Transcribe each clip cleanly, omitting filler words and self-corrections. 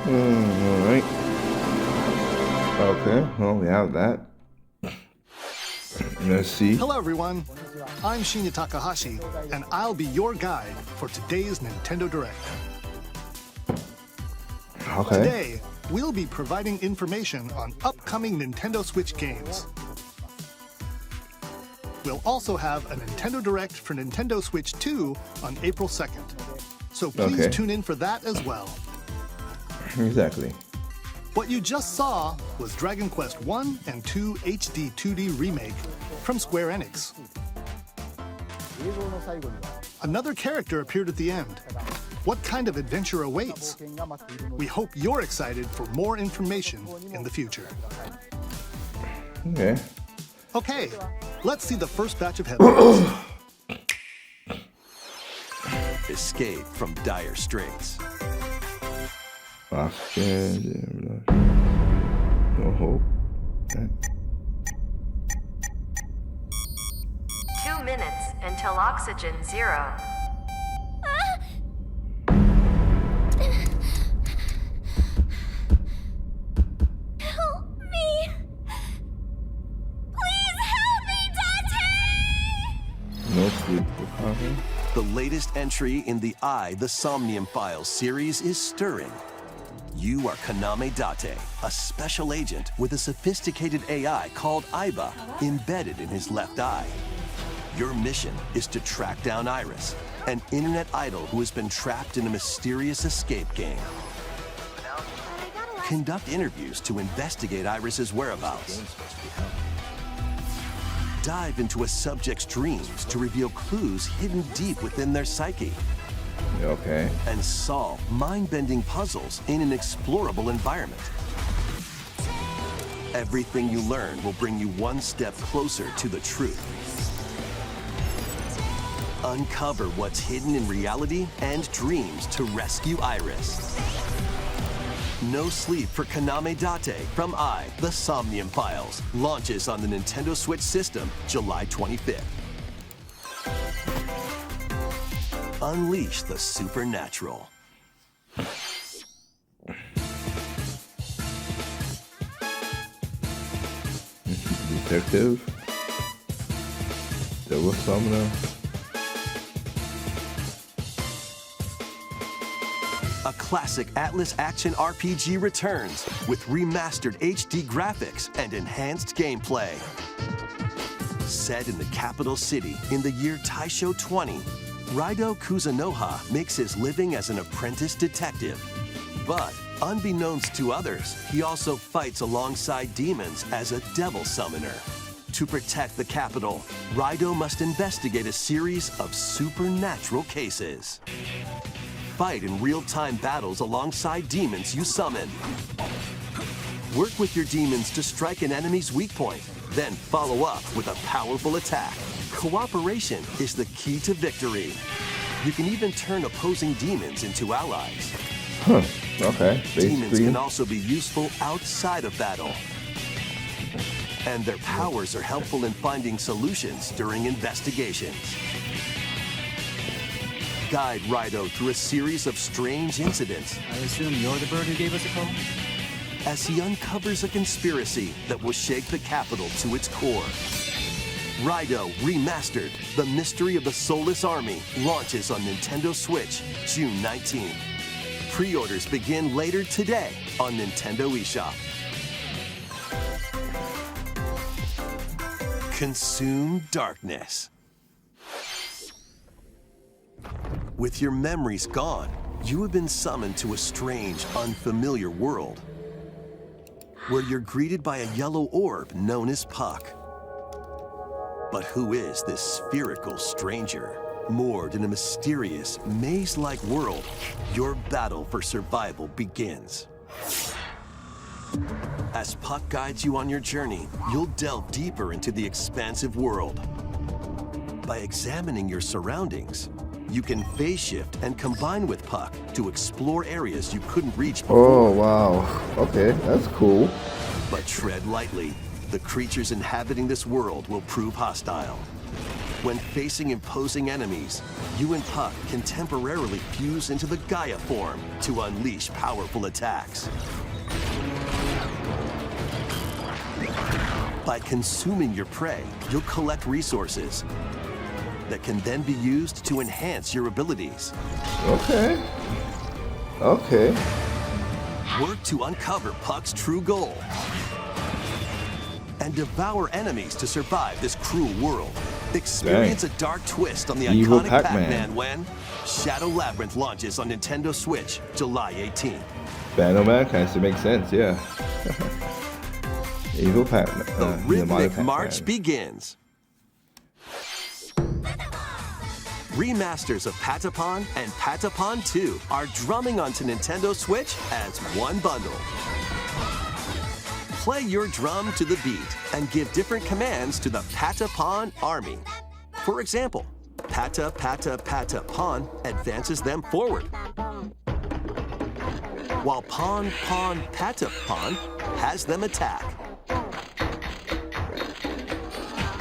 All right. Okay, well, we have that. Let's see. Hello, everyone. I'm Shinya Takahashi, and I'll be your guide for today's Nintendo Direct. Okay. Today, we'll be providing information on upcoming Nintendo Switch games. We'll also have a Nintendo Direct for Nintendo Switch 2 on April 2nd. So please tune in for that as well. Exactly. What you just saw was Dragon Quest 1 and 2 HD 2D Remake from Square Enix. Another character appeared at the end. What kind of adventure awaits? We hope you're excited for more information in the future. Okay. Okay, let's see the first batch of headlines. Escape from dire straits. Oxygen. No hope. Okay. 2 minutes until oxygen 0. Help me! Please help me, Dante! No sleep recovery. The latest entry in the The Somnium Files series is stirring. You are Kaname Date, a special agent with a sophisticated AI called Aiba embedded in his left eye. Your mission is to track down Iris, an internet idol who has been trapped in a mysterious escape game. Conduct interviews to investigate Iris's whereabouts. Dive into a subject's dreams to reveal clues hidden deep within their psyche. Okay. And solve mind-bending puzzles in an explorable environment. Everything you learn will bring you one step closer to the truth. Uncover what's hidden in reality and dreams to rescue Iris. No Sleep for Kaname Date from The Somnium Files launches on the Nintendo Switch system July 25th. Unleash the supernatural. Detective. Devil Summoner. A classic Atlas action RPG returns with remastered HD graphics and enhanced gameplay. Set in the capital city in the year Taisho 20, Raido Kuzunoha makes his living as an apprentice detective. But unbeknownst to others, he also fights alongside demons as a devil summoner. To protect the capital, Raido must investigate a series of supernatural cases. Fight in real-time battles alongside demons you summon. Work with your demons to strike an enemy's weak point, then follow up with a powerful attack. Cooperation is the key to victory. You can even turn opposing demons into allies. Huh. Okay. Demons can also be useful outside of battle. And their powers are helpful in finding solutions during investigations. Guide Raido through a series of strange incidents. I assume you're the bird who gave us a call? As he uncovers a conspiracy that will shake the capital to its core. Raido Remastered, The Mystery of the Soulless Army, launches on Nintendo Switch June 19th. Pre-orders begin later today on Nintendo eShop. Consume darkness. With your memories gone, you have been summoned to a strange, unfamiliar world, where you're greeted by a yellow orb known as Puck. But who is this spherical stranger? Moored in a mysterious, maze-like world, your battle for survival begins. As Puck guides you on your journey, you'll delve deeper into the expansive world. By examining your surroundings, you can phase shift and combine with Puck to explore areas you couldn't reach before. Oh, wow. Okay, that's cool. But tread lightly. The creatures inhabiting this world will prove hostile. When facing imposing enemies, you and Puck can temporarily fuse into the Gaia form to unleash powerful attacks. By consuming your prey, you'll collect resources that can then be used to enhance your abilities. Okay. Okay. Work to uncover Puck's true goal and devour enemies to survive this cruel world. Experience a dark twist on the Evil iconic Pac-Man. Pac-Man when Shadow Labyrinth launches on Nintendo Switch, July 18th. Batman kind of makes sense, yeah. Evil Pac-Man. The rhythmic Pac-Man. march begins. Remasters of Patapon and Patapon 2 are drumming onto Nintendo Switch as one bundle. Play your drum to the beat and give different commands to the Patapon army. For example, Pata Pata Pata Pon advances them forward, while Pon Pon Patapon has them attack.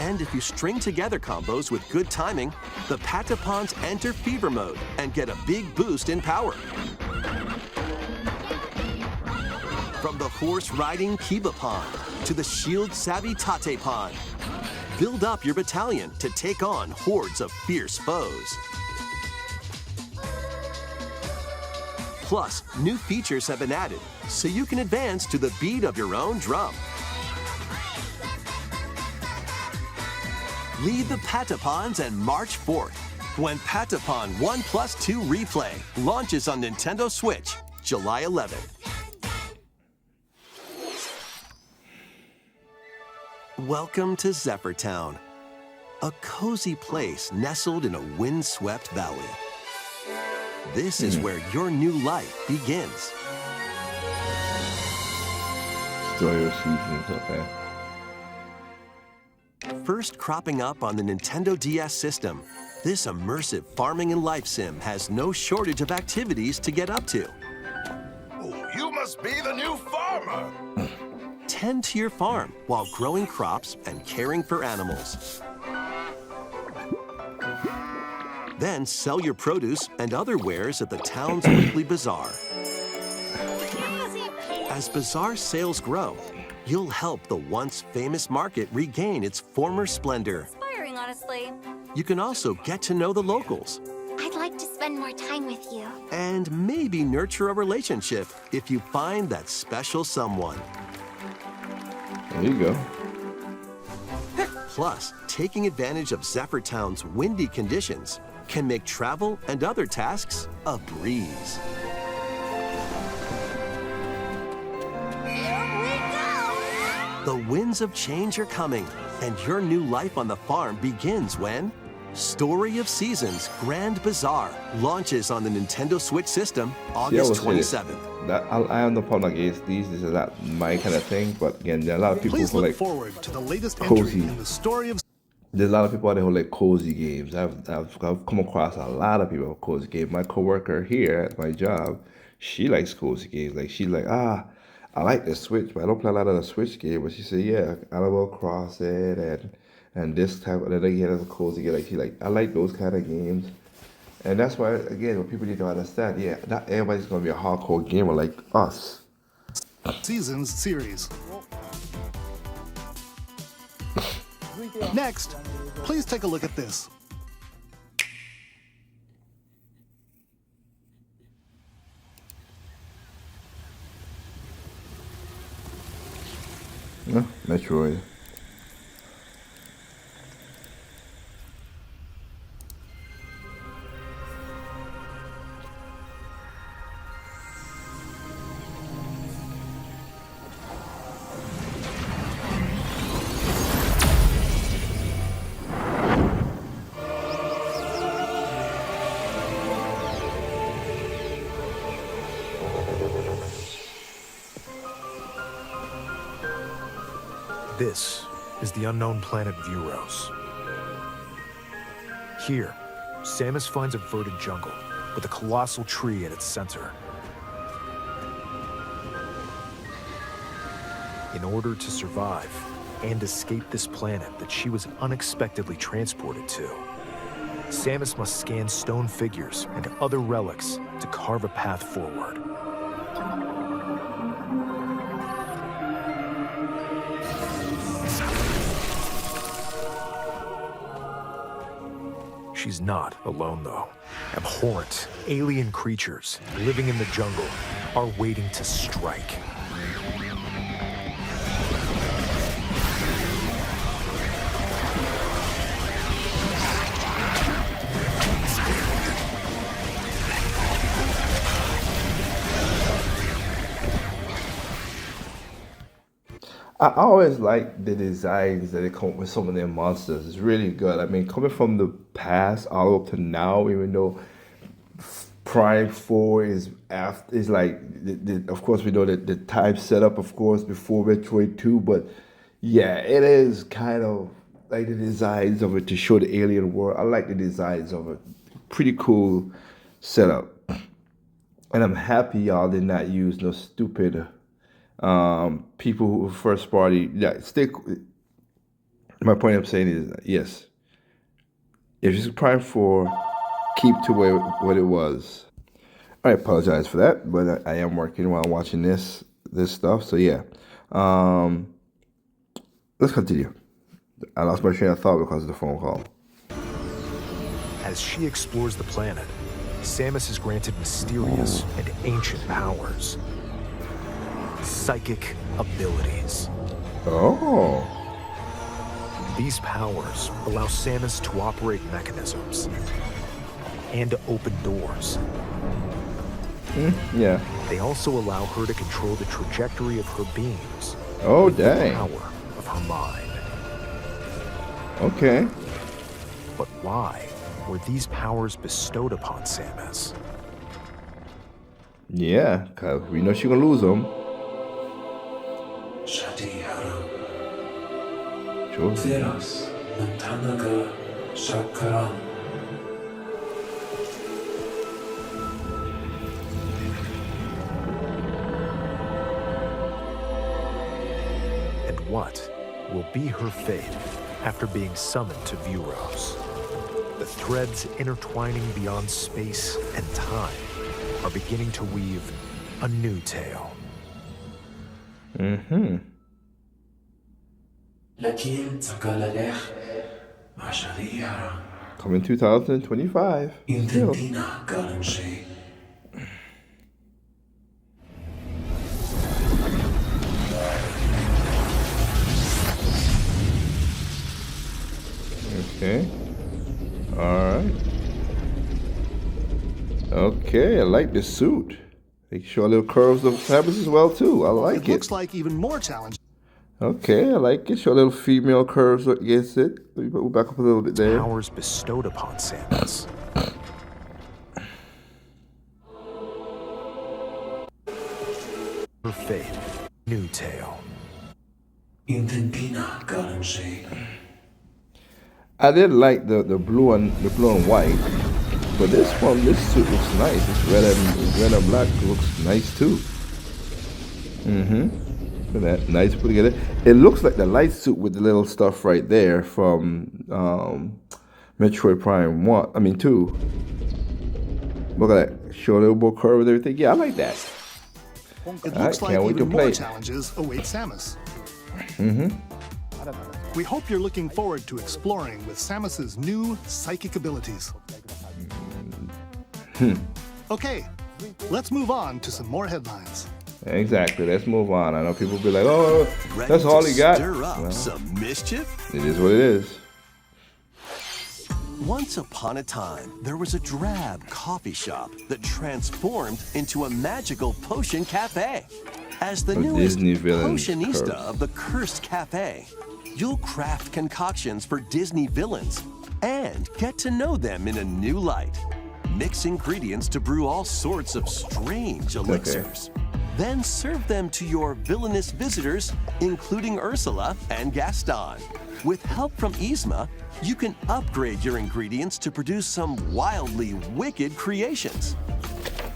And if you string together combos with good timing, the Patapons enter fever mode and get a big boost in power. From the horse-riding Kibapon to the shield-savvy Tatepon, build up your battalion to take on hordes of fierce foes. Plus, new features have been added, so you can advance to the beat of your own drum. Lead the Patapons and march forth when Patapon 1+2 Replay launches on Nintendo Switch, July 11th. Welcome to Zephyr Town, a cozy place nestled in a windswept valley. This is where your new life begins. Story of seasons, okay. First cropping up on the Nintendo DS system, this immersive farming and life sim has no shortage of activities to get up to. Oh, you must be the new farmer. Tend to your farm while growing crops and caring for animals. Then sell your produce and other wares at the town's weekly bazaar. As bazaar sales grow, you'll help the once famous market regain its former splendor. Inspiring, honestly. You can also get to know the locals I'd like to spend more time with you. and maybe nurture a relationship if you find that special someone. There you go. Plus, taking advantage of Zephyr Town's windy conditions can make travel and other tasks a breeze. Here we go! The winds of change are coming, and your new life on the farm begins when Story of Seasons Grand Bazaar launches on the Nintendo Switch system August 27th. That I have no problem against these. This is not my kind of thing, but again, there are a lot of people Please who look like forward to the latest cozy. entry in the story of. There's a lot of people out there who like cozy games. I've come across a lot of people with cozy games. My coworker here at my job, she likes cozy games. Like she's like, I like the Switch, but I don't play a lot of the Switch game. But she said, yeah, Animal Crossing and this type. And then again, as a cozy game, like I like those kind of games. And that's why, again, what people need to understand, yeah, not everybody's gonna be a hardcore gamer like us. Seasons series. Next, please take a look at this. Metroid. This is the unknown planet Vuros. Here, Samus finds a verdant jungle with a colossal tree at its center. In order to survive, and escape this planet that she was unexpectedly transported to. Samus must scan stone figures and other relics to carve a path forward. She's not alone, though. Abhorrent, alien creatures living in the jungle are waiting to strike. I always like the designs that they come up with some of their monsters. It's really good. I mean, coming from the past all the way up to now, even though Prime 4 is after, is like, of course, we know that the time setup, of course, before Metroid 2, but yeah, it is kind of like the designs of it to show the alien world. I like the designs of it. Pretty cool setup. And I'm happy y'all did not use no stupid people who first party. Yeah, my point I'm saying is, yes, if it's Prime 4, keep to what it was. I apologize for that, but I am working while watching this stuff. So yeah, let's continue. I lost my train of thought because of the phone call. As she explores the planet, Samus is granted mysterious and ancient powers. Psychic abilities. Oh. These powers allow Samus to operate mechanisms and to open doors. Yeah. They also allow her to control the trajectory of her beams. Oh, with dang. the power of her mind. Okay. But why were these powers bestowed upon Samus? Yeah, because we know she's going to lose them. Sure. And what will be her fate after being summoned to Vuros? The threads intertwining beyond space and time are beginning to weave a new tale. Mm-hmm. Coming 2025. Still. Okay. Alright. Okay, I like the suit. They show little curves of Samus as well too. I like it. It looks like even more challenging. Okay, I like it. Show little female curves against it. We'll back up a little bit there. Powers bestowed upon Samus. Her fate, new tale. I did like the blue and white, but this suit looks nice. This red and black looks nice too. Look at that, nice put together. It looks like the light suit with the little stuff right there from Metroid Prime 1. I mean 2. Look at that, show a little more curve and everything. Yeah, I like that. It looks like even more challenges await Samus. We hope you're looking forward to exploring with Samus's new psychic abilities. Okay, let's move on to some more headlines. Exactly, let's move on. I know people will be like, oh, that's all he got. Stir up Well, some mischief? it is what it is. Once upon a time, there was a drab coffee shop that transformed into a magical potion cafe. As the A newest Disney villain potionista curse. of the Cursed Cafe, you'll craft concoctions for Disney villains and get to know them in a new light. Mix ingredients to brew all sorts of strange elixirs. Then serve them to your villainous visitors, including Ursula and Gaston. With help from Yzma, you can upgrade your ingredients to produce some wildly wicked creations.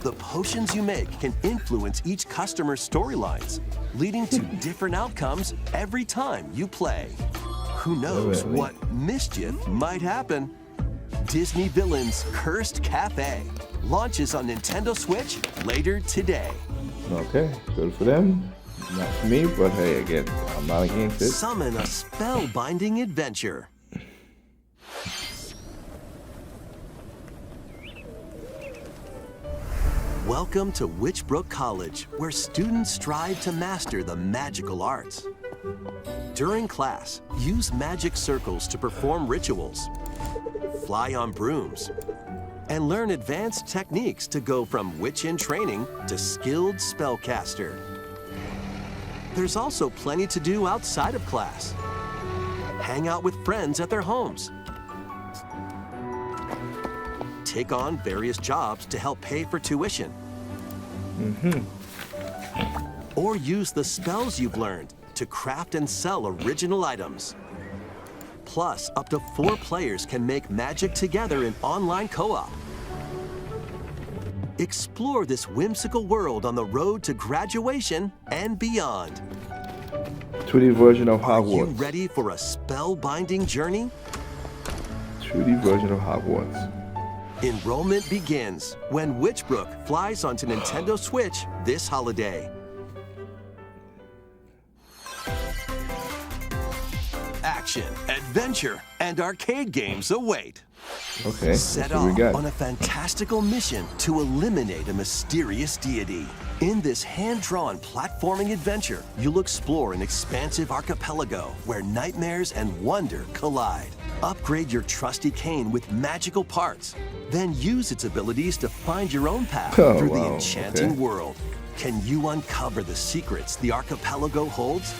The potions you make can influence each customer's storylines, leading to different outcomes every time you play. Who knows what mischief might happen? Disney Villains Cursed Cafe launches on Nintendo Switch later today. Okay, good for them. Not for me, but hey, again, I'm not against it. Summon a spellbinding adventure. Welcome to Witchbrook College, where students strive to master the magical arts. During class, use magic circles to perform rituals, fly on brooms, and learn advanced techniques to go from witch in training to skilled spellcaster. There's also plenty to do outside of class. Hang out with friends at their homes. Take on various jobs to help pay for tuition. Or use the spells you've learned to craft and sell original items. Plus, up to 4 players can make magic together in online co-op. Explore this whimsical world on the road to graduation and beyond. 2D version of Are you Hogwarts. ready for a spellbinding journey? 2D version of Hogwarts. Enrollment begins when Witchbrook flies onto Nintendo Switch this holiday. Action, adventure, and arcade games await. Okay, Set that's what we off got. on a fantastical mission to eliminate a mysterious deity. In this hand-drawn platforming adventure, you'll explore an expansive archipelago where nightmares and wonder collide. Upgrade your trusty cane with magical parts, then use its abilities to find your own path through the enchanting world. Can you uncover the secrets the archipelago holds?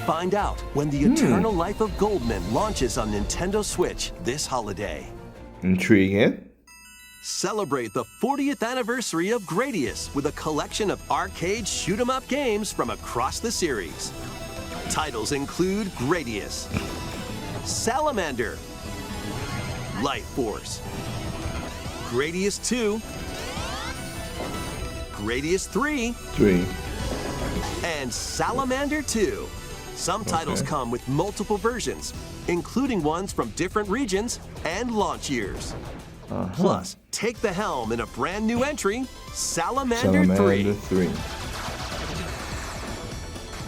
Find out when the Eternal Life of Goldman launches on Nintendo Switch this holiday. Intriguing. Celebrate the 40th anniversary of Gradius with a collection of arcade shoot-'em-up games from across the series. Titles include Gradius, Salamander, Light Force, Gradius 2, Gradius 3, 3. and Salamander 2. Some titles come with multiple versions, including ones from different regions and launch years. Plus, take the helm in a brand new entry, Salamander 3. 3.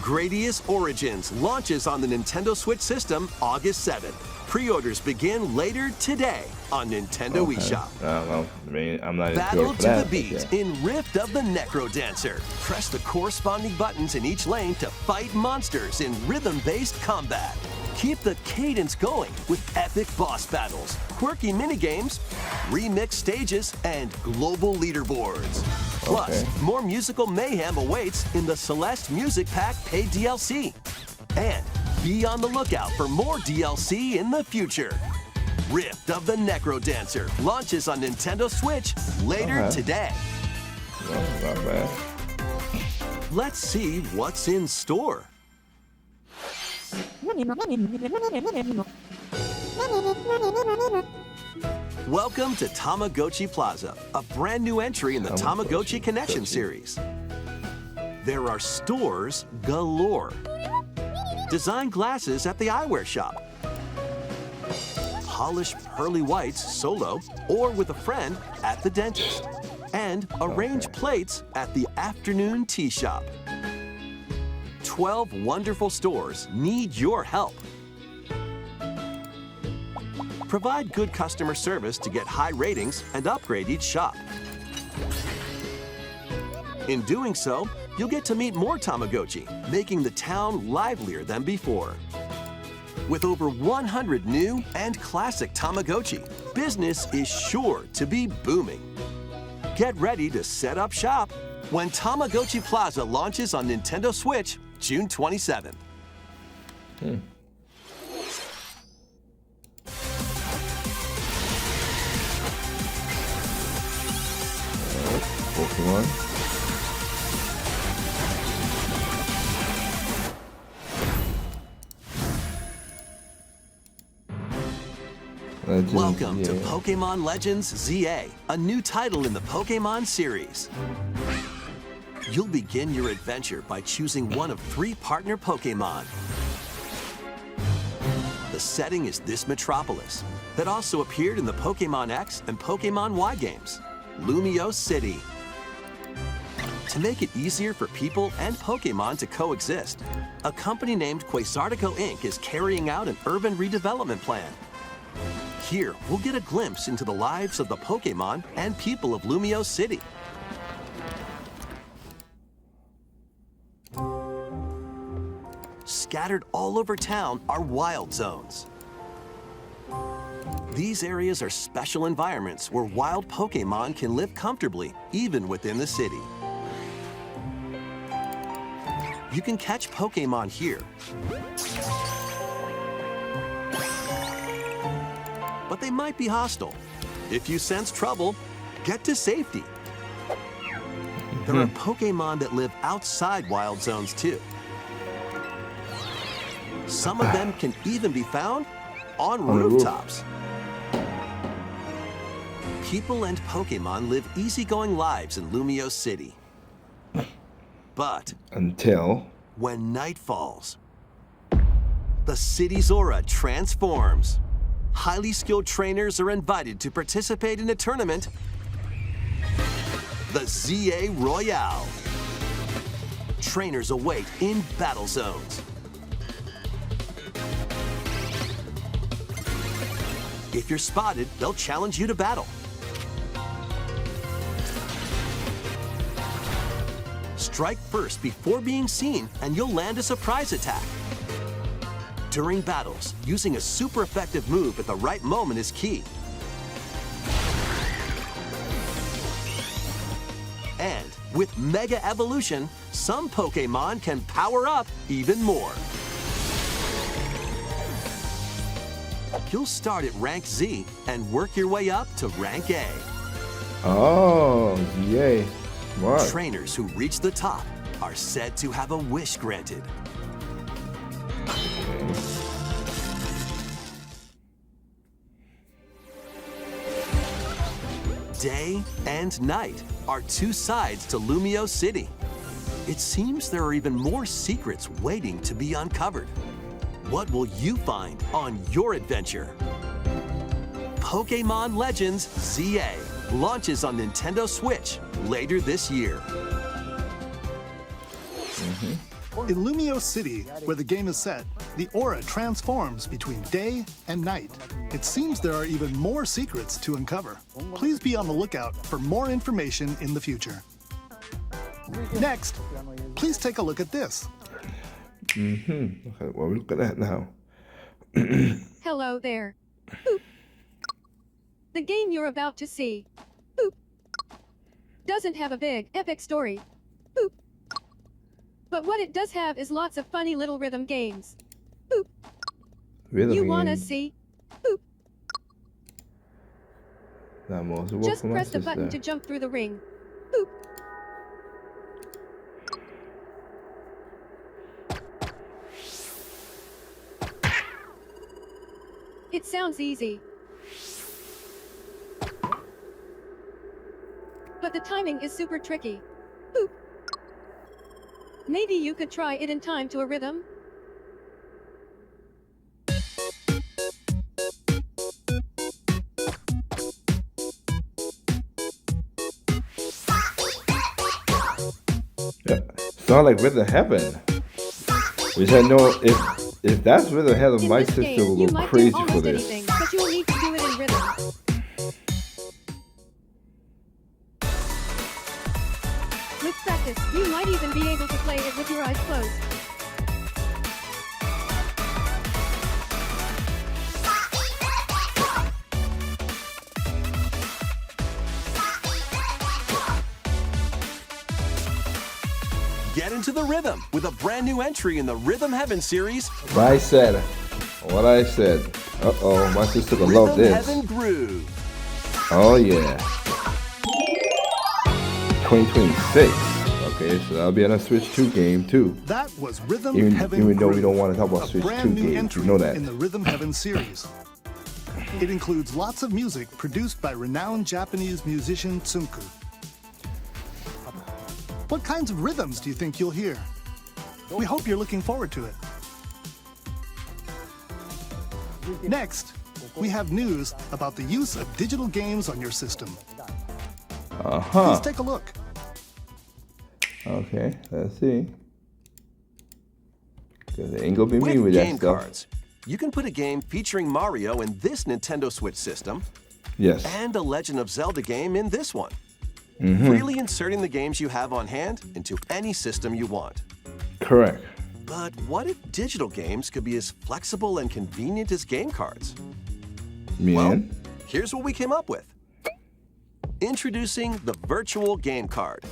Gradius Origins launches on the Nintendo Switch system August 7th. Pre-orders begin later today on Nintendo eShop. Well, I mean, I'm not Battle into to that. the beat in Rift of the Necro Dancer. Press the corresponding buttons in each lane to fight monsters in rhythm-based combat. Keep the cadence going with epic boss battles, quirky minigames, remix stages, and global leaderboards. Plus, more musical mayhem awaits in the Celeste Music Pack paid DLC. And be on the lookout for more DLC in the future. Rift of the Necro Dancer launches on Nintendo Switch later today. Well, not bad. Let's see what's in store. Welcome to Tamagotchi Plaza, a brand new entry in the Tamagotchi Connection series. There are stores galore. Design glasses at the eyewear shop. Polish pearly whites solo or with a friend at the dentist. And arrange plates at the afternoon tea shop. 12 wonderful stores need your help. Provide good customer service to get high ratings and upgrade each shop. In doing so, you'll get to meet more Tamagotchi, making the town livelier than before. With over 100 new and classic Tamagotchi, business is sure to be booming. Get ready to set up shop when Tamagotchi Plaza launches on Nintendo Switch June 27th. Pokemon. Legends, Welcome to yeah. Pokemon Legends ZA, a new title in the Pokemon series. You'll begin your adventure by choosing one of 3 partner Pokémon. The setting is this metropolis that also appeared in the Pokémon X and Pokémon Y games, Lumio City. To make it easier for people and Pokémon to coexist, a company named Quasartico Inc. is carrying out an urban redevelopment plan. Here, we'll get a glimpse into the lives of the Pokémon and people of Lumio City. Scattered all over town are wild zones. These areas are special environments where wild Pokémon can live comfortably, even within the city. You can catch Pokémon here, but they might be hostile. If you sense trouble, get to safety. There are Pokémon that live outside wild zones too. Some of them can even be found on rooftops. People and Pokémon live easygoing lives in Lumio City. But Until when night falls, the city's aura transforms. Highly skilled trainers are invited to participate in a tournament, the ZA Royale. Trainers await in battle zones. If you're spotted, they'll challenge you to battle. Strike first before being seen, and you'll land a surprise attack. During battles, using a super effective move at the right moment is key. And with Mega Evolution, some Pokémon can power up even more. You'll start at rank Z and work your way up to rank A. oh yay, what? Trainers who reach the top are said to have a wish granted. Day and night are 2 sides to Lumio City. It seems there are even more secrets waiting to be uncovered. What will you find on your adventure? Pokémon Legends ZA launches on Nintendo Switch later this year. In Lumio City, where the game is set, the aura transforms between day and night. It seems there are even more secrets to uncover. Please be on the lookout for more information in the future. Next, please take a look at this. Okay, what are we looking at now? Hello there. Boop. The game you're about to see, boop, doesn't have a big, epic story. Boop. But what it does have is lots of funny little rhythm games. Boop. Rhythm You wanna game. see? Boop. That most of Just what press the my button to sister. jump through the ring. Boop. It sounds easy. But the timing is super tricky. Boop. Maybe you could try it in time to a rhythm? Yeah. Sound like Rhythm Heaven. Which I know if that's Rhythm Heaven, In my this sister game, you will go might crazy do for almost this. anything, but you'll need to do it in rhythm. With practice, you might even be able to play it with your eyes closed. Get into the rhythm with a brand new entry in the Rhythm Heaven series, What I said. Uh-oh, my sister gonna love Rhythm this. Heaven Groove. Oh yeah. 2026. Okay, so that'll be on a Switch 2 game too. That was Rhythm Even Heaven though we Groove, don't want to talk about a Switch 2 brand new games, entry you know that. in the Rhythm Heaven series. It includes lots of music produced by renowned Japanese musician Tsunku. What kinds of rhythms do you think you'll hear? We hope you're looking forward to it. Next, we have news about the use of digital games on your system. Please take a look. Okay, let's see. Because it ain't gonna be me With with that game stuff. cards, you can put a game featuring Mario in this Nintendo Switch system Yes. and a Legend of Zelda game in this one. Freely inserting the games you have on hand into any system you want. Correct. But what if digital games could be as flexible and convenient as game cards? Well, Man. here's what we came up with. Introducing the virtual game card.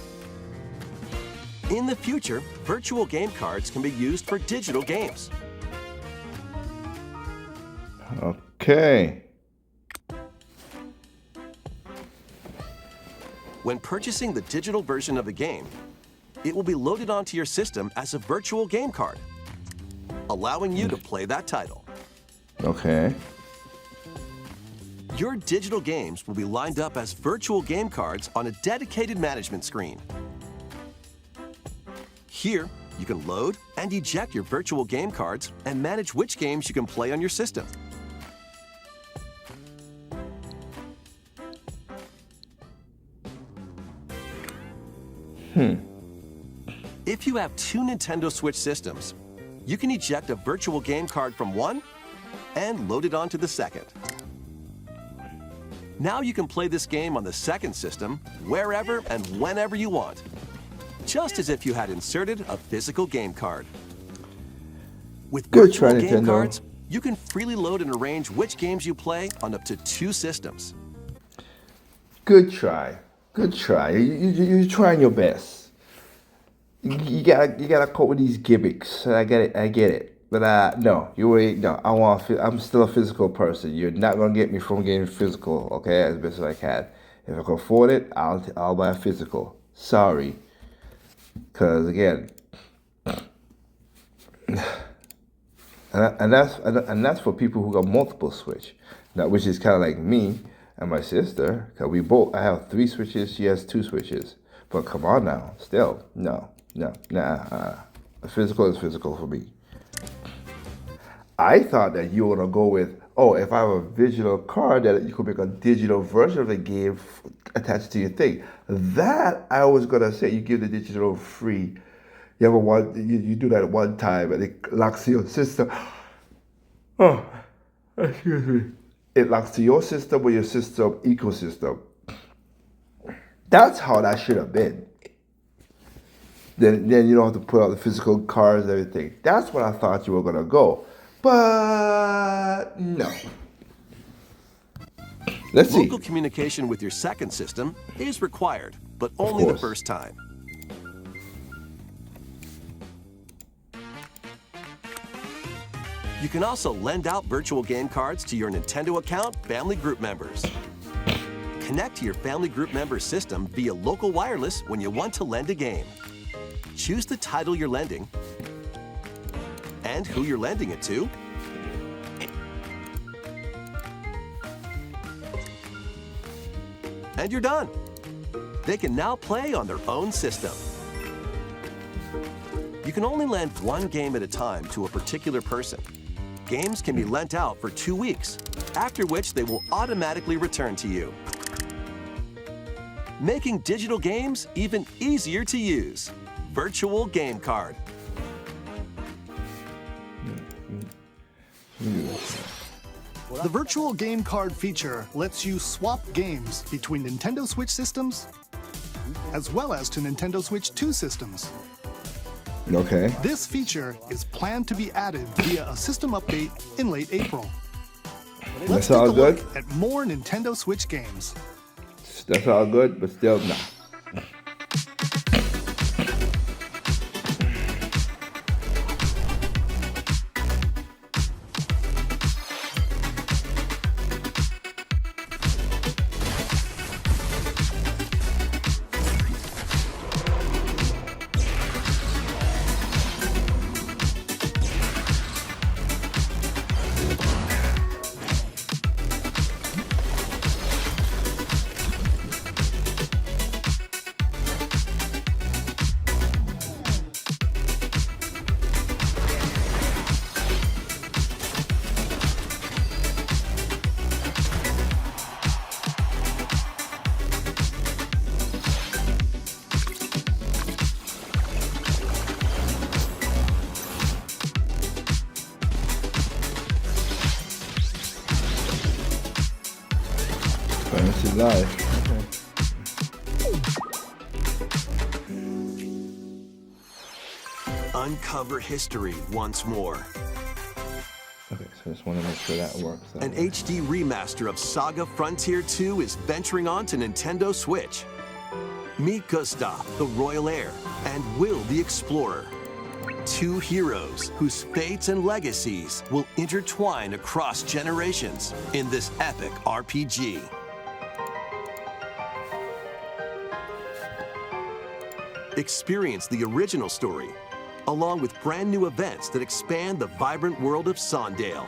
In the future, virtual game cards can be used for digital games. Okay. When purchasing the digital version of the game, it will be loaded onto your system as a virtual game card, allowing you to play that title. Okay. Your digital games will be lined up as virtual game cards on a dedicated management screen. Here, you can load and eject your virtual game cards and manage which games you can play on your system. If you have two Nintendo Switch systems, you can eject a virtual game card from one and load it onto the second. Now you can play this game on the second system wherever and whenever you want, just as if you had inserted a physical game card. With Good virtual try, game Nintendo. cards, you can freely load and arrange which games you play on up to two systems. Good try. Good try. You're trying your best. You gotta cope with these gimmicks. I get it. But no, you ain't. No, I'm still a physical person. You're not gonna get me from getting physical. Okay, as best as I can. If I can afford it, I'll buy a physical. Sorry, because again, and that's for people who got multiple Switch. Now, which is kind of like me and my sister. Cause I have 3 Switches. She has 2 Switches. But come on now, still no. Physical is physical for me. I thought that you were gonna go with, if I have a digital card, that you could make a digital version of the game attached to your thing. That I was gonna say, you give the digital free. You do that one time and it locks to your system. Oh, excuse me. It locks to your system or your system ecosystem. That's how that should have been. Then you don't have to put out the physical cards and everything. That's what I thought you were gonna go. But no. Let's see. Local communication with your second system is required, but only the first time. You can also lend out virtual game cards to your Nintendo account family group members. Connect to your family group member system via local wireless when you want to lend a game. Choose the title you're lending and who you're lending it to. And you're done. They can now play on their own system. You can only lend one game at a time to a particular person. Games can be lent out for 2 weeks, after which they will automatically return to you. Making digital games even easier to use. Virtual Game Card. The virtual game card feature lets you swap games between Nintendo Switch systems as well as to Nintendo Switch 2 systems. Okay. This feature is planned to be added via a system update in late April. Let's take a all look good. at more Nintendo Switch games. That's all good, but still not. Fantasy Life. Uncover history once more. Okay, so I just want to make sure that works. An HD remaster of Saga Frontier 2 is venturing onto Nintendo Switch. Meet Gustav, the royal heir, and Will, the explorer. Two heroes whose fates and legacies will intertwine across generations in this epic RPG. Experience the original story, along with brand new events that expand the vibrant world of Sondale.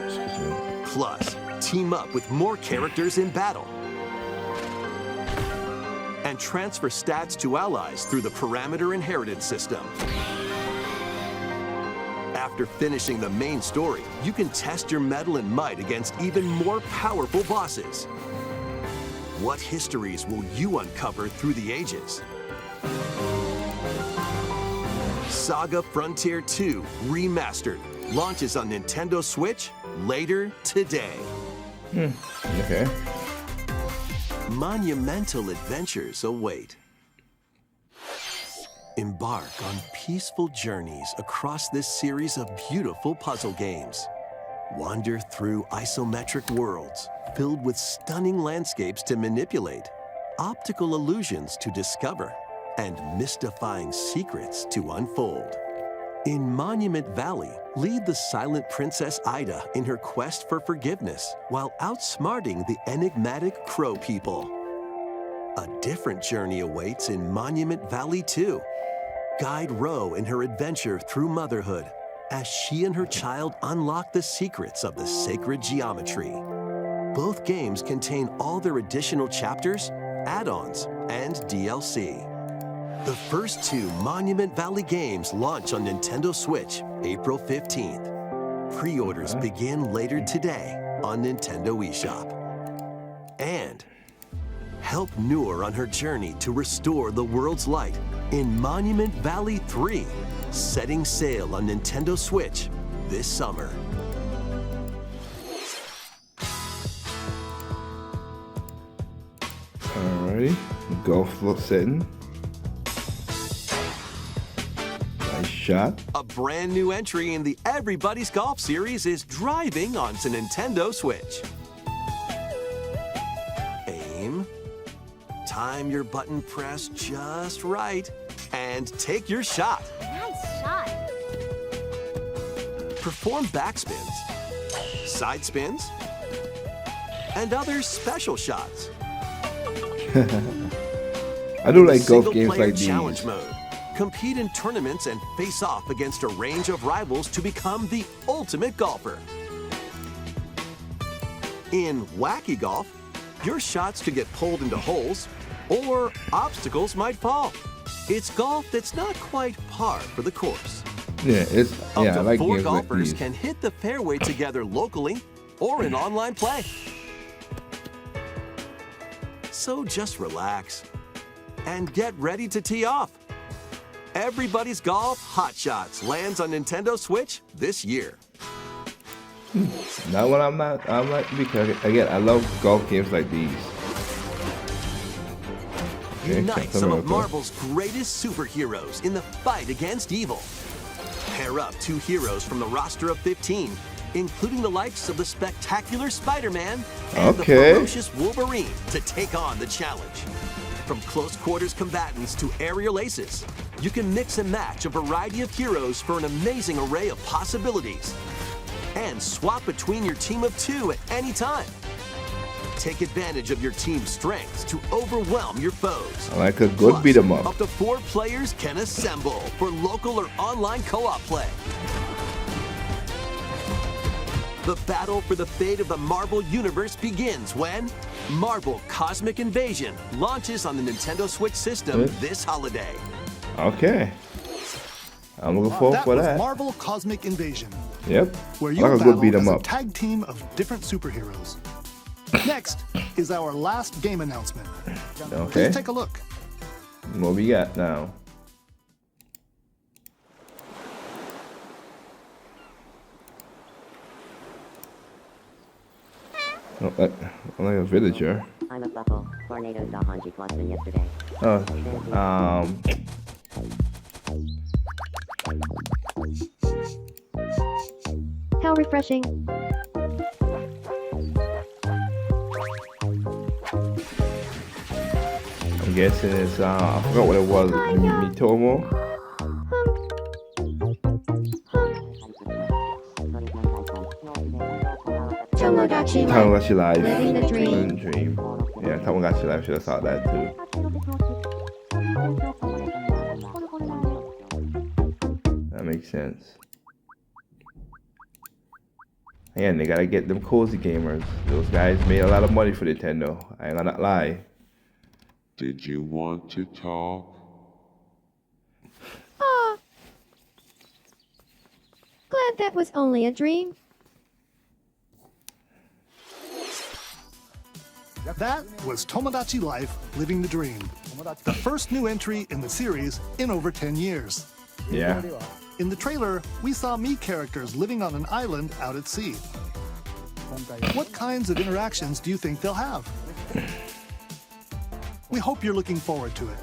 Excuse me. Plus, team up with more characters in battle. And transfer stats to allies through the parameter inheritance system. After finishing the main story, you can test your mettle and might against even more powerful bosses. What histories will you uncover through the ages? Saga Frontier 2 Remastered launches on Nintendo Switch later today. Okay. Monumental adventures await. Embark on peaceful journeys across this series of beautiful puzzle games. Wander through isometric worlds filled with stunning landscapes to manipulate, optical illusions to discover, and mystifying secrets to unfold. In Monument Valley, lead the silent Princess Ida in her quest for forgiveness while outsmarting the enigmatic Crow people. A different journey awaits in Monument Valley 2. Guide Ro in her adventure through motherhood as she and her child unlock the secrets of the sacred geometry. Both games contain all their additional chapters, add-ons, and DLC. The first two Monument Valley games launch on Nintendo Switch April 15th. Pre-orders begin later today on Nintendo eShop. And help Noor on her journey to restore the world's light in Monument Valley 3, setting sail on Nintendo Switch this summer. Alrighty. Golf setting. Nice shot. A brand new entry in the Everybody's Golf series is driving onto Nintendo Switch. Aim. Time your button press just right. And take your shot. Nice shot. Perform backspins, side spins, and other special shots. I do like golf games Single-player like these. challenge mode. Compete in tournaments and face off against a range of rivals to become the ultimate golfer. In Wacky Golf, your shots could get pulled into holes or obstacles might fall. It's golf that's not quite par for the course. Yeah, it's Up yeah. I to like 4 games like golfers these. can hit the fairway together locally or in online play. So just relax and get ready to tee off. Everybody's Golf Hot Shots lands on Nintendo Switch this year. Not when I'm like because again I love golf games like these. Okay, Unite Captain some of America. Marvel's greatest superheroes in the fight against evil. Pair up 2 heroes from the roster of 15, including the likes of the spectacular Spider-Man and the ferocious Wolverine to take on the challenge. From close quarters combatants to aerial aces, you can mix and match a variety of heroes for an amazing array of possibilities. And swap between your team of 2 at any time. Take advantage of your team's strengths to overwhelm your foes. I like a good Plus, beat 'em up. Up to 4 players can assemble for local or online co-op play. The battle for the fate of the Marvel Universe begins when Marvel Cosmic Invasion launches on the Nintendo Switch system this holiday. Okay. I'm looking forward That for was that. Marvel Cosmic Invasion, Yep. where I you like a battle good beat 'em as a up. tag team of different superheroes. Next is our last game announcement. Okay. Please take a look. What we got now? Oh, like a villager. I'm a buckle. Tornadoes off on G yesterday. Oh, How refreshing. I'm guessing it's I forgot what it was. Mitomo. Tomodachi Tamagotchi Life. Living the dream. Living the dream. Yeah, Tamagotchi Life. Should have thought that too. That makes sense. Again, they gotta get them cozy gamers. Those guys made a lot of money for Nintendo. I ain't gonna lie. Did you want to talk? Ah, glad that was only a dream. That was Tomodachi Life Living the Dream, the first new entry in the series in over 10 years. Yeah. In the trailer, we saw Mii characters living on an island out at sea. What kinds of interactions do you think they'll have? We hope you're looking forward to it.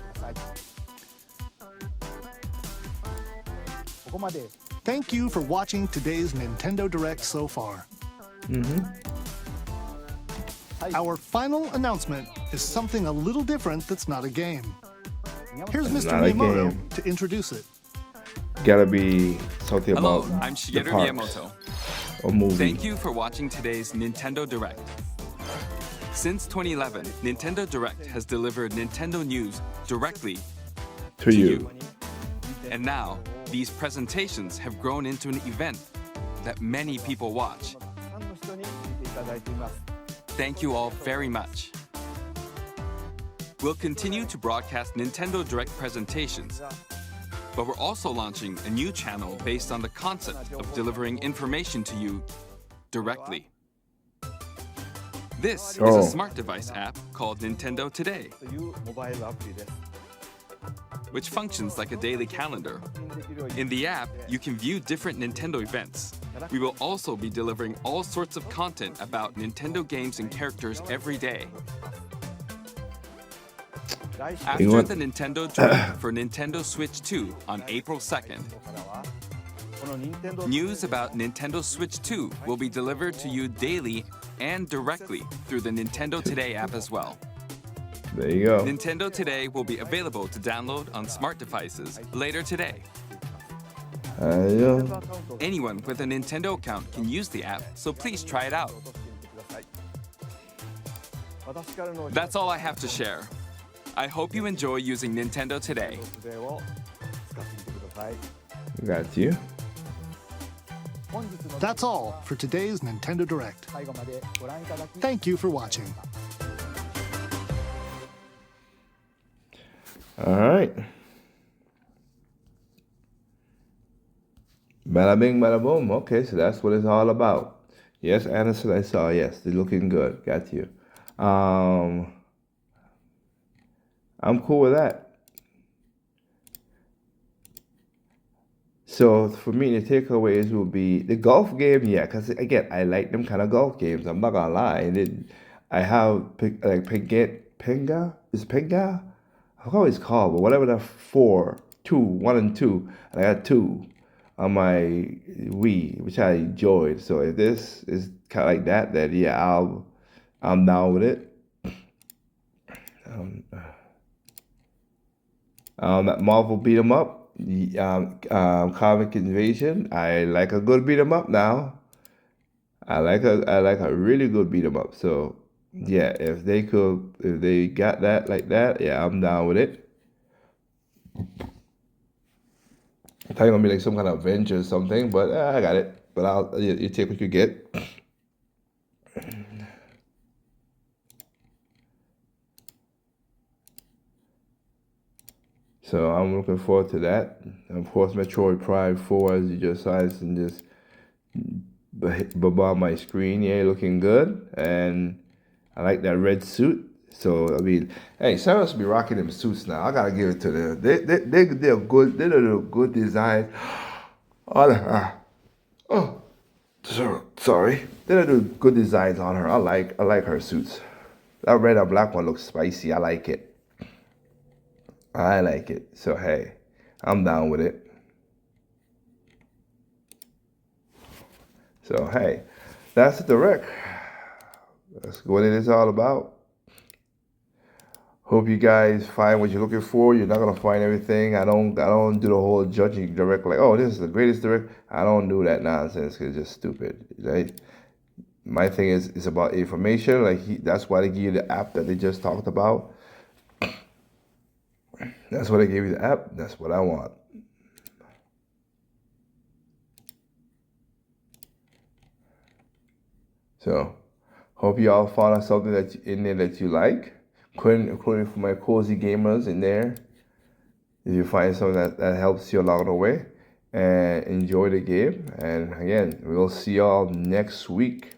Thank you for watching today's Nintendo Direct so far. Our final announcement is something a little different that's not a game. Here's It's Mr. not a Miyamoto game. to introduce it. Gotta be something Hello, about I'm the Shigeru parks Miyamoto. or movie. Thank you for watching today's Nintendo Direct. Since 2011, Nintendo Direct has delivered Nintendo news directly to you. And now, these presentations have grown into an event that many people watch. Thank you all very much. We'll continue to broadcast Nintendo Direct presentations, but we're also launching a new channel based on the concept of delivering information to you directly. This is a smart device app called Nintendo Today, which functions like a daily calendar. In the app, you can view different Nintendo events. We will also be delivering all sorts of content about Nintendo games and characters every day. After the Nintendo Direct for Nintendo Switch 2 on April 2nd, news about Nintendo Switch 2 will be delivered to you daily and directly through the Nintendo Today app as well. There you go. Nintendo Today will be available to download on smart devices later today. Anyone with a Nintendo account can use the app, so please try it out. That's all I have to share. I hope you enjoy using Nintendo Today. Got you. That's all for today's Nintendo Direct. Thank you for watching. All right. Bada bing, bada boom. Okay, so that's what it's all about. Yes, Anderson, I saw. Yes, they're looking good. Got you. I'm cool with that. So for me, the takeaways will be the golf game. Yeah, because again, I like them kind of golf games. I'm not gonna lie. I have like Penga. Is Penga? I forgot what it's called, but whatever the 1 and 2, and I got 2 on my Wii, which I enjoyed. So if this is kind of like that, then yeah, I'm down with it. That Marvel beat 'em up, Comic Invasion. I like a good beat 'em up now. I like a really good beat 'em up. So yeah, if they got that like that, yeah, I'm down with it. I thought it was gonna be like some kind of adventure or something, but I got it. But you take what you get. So I'm looking forward to that. And of course, Metroid Prime 4, as you just saw, and just on my screen. Yeah, looking good, and I like that red suit. So I mean, hey, Samus be rocking them suits now. I gotta give it to them. They're good. They're a good design. Oh, Sorry. They do good designs on her. I like her suits. That red and black one looks spicy. I like it. I like it. So hey, I'm down with it. So hey, that's the direct. That's what it is all about. Hope you guys find what you're looking for. You're not gonna find everything. I don't do the whole judging direct like, oh, this is the greatest direct. I don't do that nonsense because it's just stupid. Right? My thing is it's about information. That's why they give you the app that they just talked about. That's why they gave you the app. That's what I want. So, hope you all found something that in there that you like, including for my cozy gamers in there. If you find something that helps you along the way, and enjoy the game. And again, we'll see y'all next week,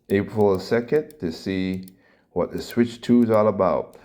April 2nd, to see what the Switch 2 is all about.